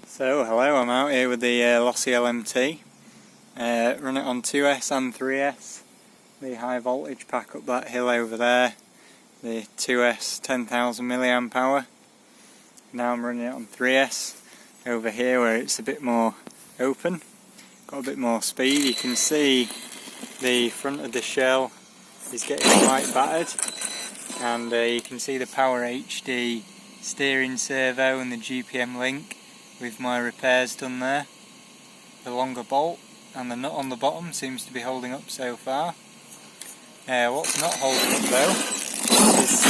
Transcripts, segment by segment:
So hello, I'm out here with the Losi LMT, run it on 2S and 3S, the high voltage pack up that hill over there, the 2S 10,000 mAh. Now I'm running it on 3S over here where it's a bit more open, got a bit more speed. You can see the front of the shell is getting quite battered, and you can see the Power HD steering servo and the GPM link with my repairs done there. The longer bolt and the nut on the bottom seems to be holding up so far. What's not holding up though is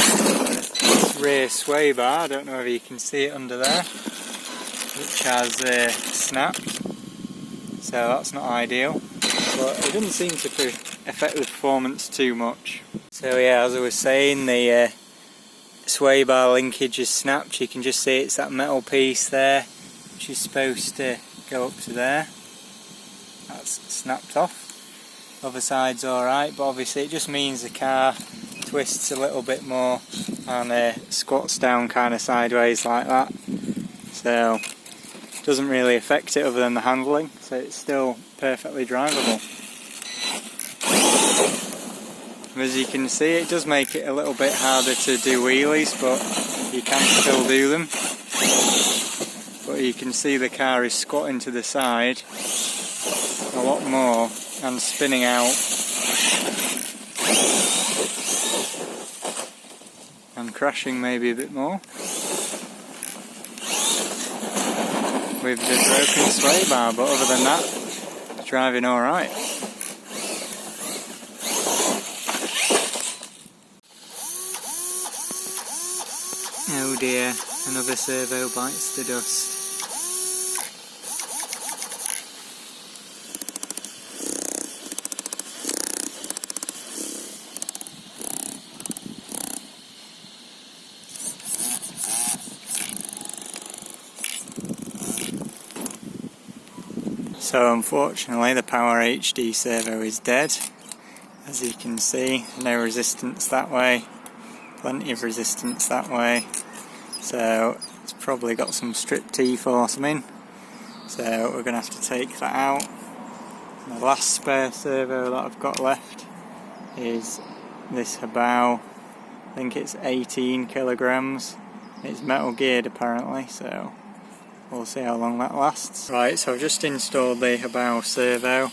this rear sway bar. I don't know if you can see it under there, which has snapped, so that's not ideal, but it doesn't seem to affect the performance too much. So yeah, as I was saying, the sway bar linkage is snapped. You can just see it's that metal piece there which is supposed to go up to there. That's snapped off. Other side's alright, but obviously it just means the car twists a little bit more and squats down kind of sideways like that. So it doesn't really affect it other than the handling, so it's still perfectly drivable. As you can see, it does make it a little bit harder to do wheelies, but you can still do them. But you can see the car is squatting to the side a lot more and spinning out and crashing maybe a bit more with the broken sway bar, but other than that, it's driving alright. Oh dear, another servo bites the dust. So unfortunately the Power HD servo is dead. As you can see, no resistance that way, plenty of resistance that way. So it's probably got some strip teeth or something. So we're going to have to take that out. And the last spare servo that I've got left is this Habao. I think it's 18 kilograms. It's metal geared apparently, so we'll see how long that lasts. Right, so I've just installed the Habao servo,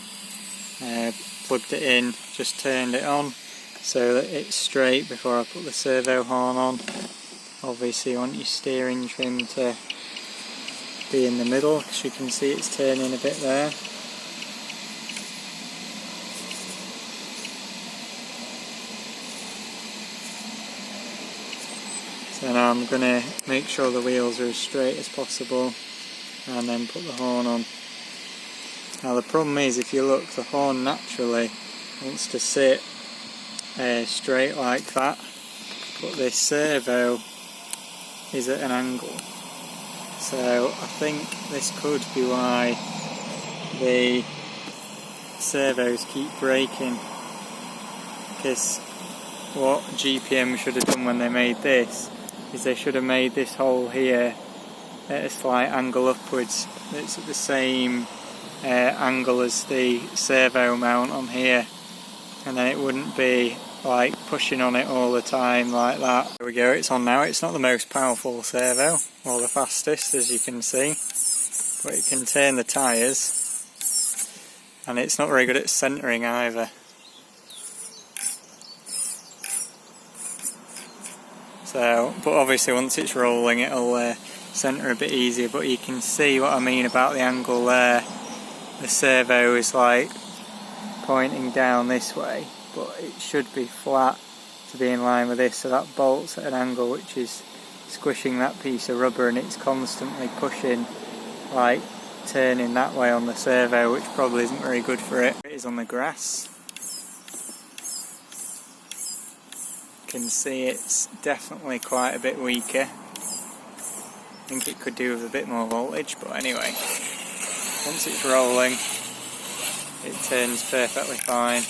plugged it in, just turned it on so that it's straight before I put the servo horn on. Obviously you want your steering trim to be in the middle, because you can see it's turning a bit there. So now I'm going to make sure the wheels are as straight as possible and then put the horn on. Now the problem is, if you look, the horn naturally wants to sit straight like that, but this servo is at an angle. So I think this could be why the servos keep braking, because what GPM should have done when they made this is they should have made this hole here at a slight angle upwards. It's at the same angle as the servo mount on here, and then it wouldn't be like pushing on it all the time like that. There we go, it's on now. It's not the most powerful servo or the fastest, as you can see, but it can turn the tyres, and it's not very good at centering either. So, but obviously once it's rolling it'll centre a bit easier, but you can see what I mean about the angle there. The servo is like pointing down this way, but it should be flat to be in line with this, so that bolt's at an angle which is squishing that piece of rubber, and it's constantly pushing, like turning that way on the servo, which probably isn't very good for it. It is on the grass. You can see it's definitely quite a bit weaker. I think it could do with a bit more voltage, but anyway, once it's rolling it turns perfectly fine.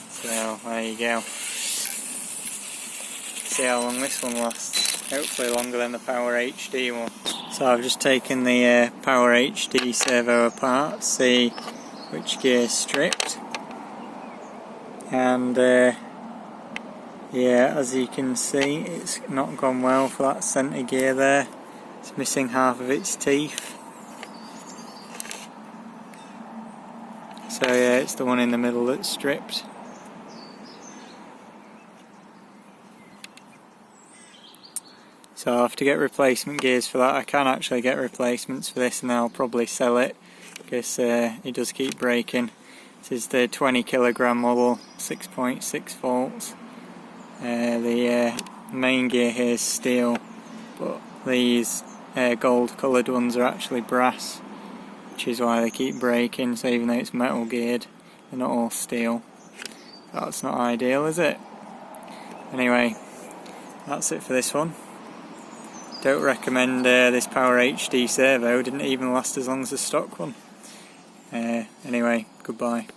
So there you go. See how long this one lasts. Hopefully longer than the Power HD one. So I've just taken the Power HD servo apart to see which gear's stripped, and yeah, as you can see it's not gone well for that centre gear there. It's missing half of its teeth. So yeah, it's the one in the middle that's stripped. So I'll have to get replacement gears for that. I can actually get replacements for this, and I'll probably sell it, because it does keep breaking. This is the 20 kilogram model, 6.6 volts. The main gear here is steel, but these gold coloured ones are actually brass, which is why they keep breaking. So even though it's metal geared, they're not all steel. That's not ideal, is it? Anyway, that's it for this one. Don't recommend this Power HD servo, didn't even last as long as the stock one. Anyway, goodbye.